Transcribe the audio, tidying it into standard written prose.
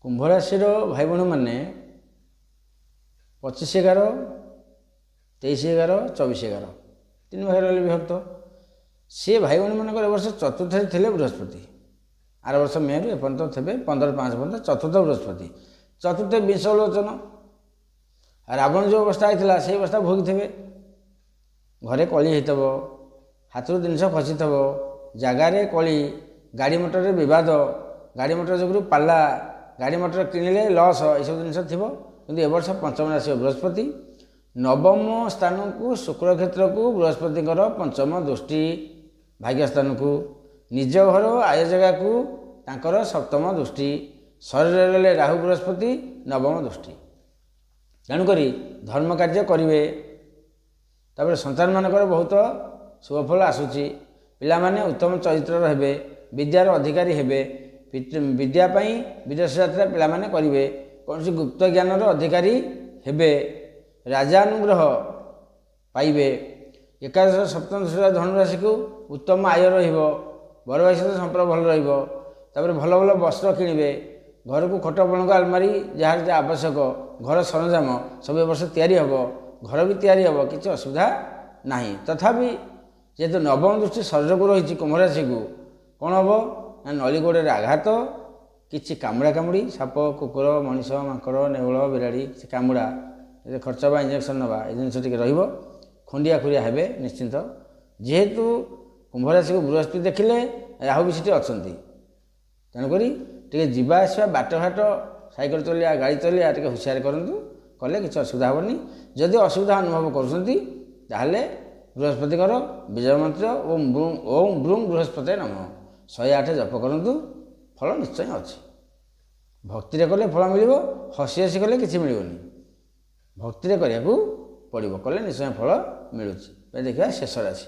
कुंभ राशि भाई भाई मैंने 25/11, 23/11, 24/11 तीन भाग रही विभक्त। सी भाई भाई मान वर्ष चतुर्थ थे बृहस्पति आर वर्ष मे रु एपर्त थे 15/5 पर्यंत चतुर्थ बृहस्पति चतुर्थ विषलोचन रावण जो अवस्था होता से अवस्था भोगी थे घरे कली होतब हाथ जिनस खसी थब जगार कली गाड़ी मोटर बद गाड़ी मोटर जो पाला गाड़ी मोटर किणिले लस यू जिन थी कि वर्ष पंचम राशि बृहस्पति नवम स्थान को शुक्र क्षेत्र को बृहस्पति पंचम दृष्टि भाग्य स्थान को निज घर आय जगह को तांकर सप्तम दृष्टि शरीर राहु बृहस्पति नवम दृष्टि तेणुक धर्म कार्य करेंगे तापर संतान मानकर बहुत शुभफल आसूची पिला माने उत्तम चरित्र हे विद्यार अधिकारी हे विद्यापाई विदेश यात्रा पिला माने करेंगे कौन गुप्त ज्ञानर अधिकारी हे राजानुग्रह पाइबे एकादश सप्तम दृष्टि धनुराशि को उत्तम आय बर भाई सहित संपर्क भल रहा भल भल वस्त्र किणवे घर को खट पलंक आलमारी जहाँ जहाँ आवश्यक घर सरंजाम सब वर्ष तैयारी हम घर भी तैयारी हम किसी असुविधा ना तथापि जेहेतु नवम दृष्टि शरीर को रही कुंभ राशि को कौन हम ना नलीगोड़े आघात किसी कामुड़ा कामुड़ी साप कुकुर मनीष माकड़ नेवल बिराड़ी से कामुड़ा खर्च बा इंजेक्शन नवा ये जिन टे खुंडिया खुरिया हे निश्चिंत जेहेतु कुंभ राशि को बृहस्पति देखिले राहु भी सीटी अच्छा तेणुक टे जावास बाटघाट सैकल चलिया गाड़ी चलिया टे हुशियार करूँ कले किसी असुविधा हेनी जदि असुविधा अनुभव करुँच बृहस्पति विजय मंत्र ओम ब्रूम बृहस्पति नम 108 जप करूँ फल निश्चय अच्छी भक्ति कले फल मिल हसी हसी कले कि मिलनी भक्ति करने पड़ो कले निश्चय फल मिलूँ देखा शेष राशि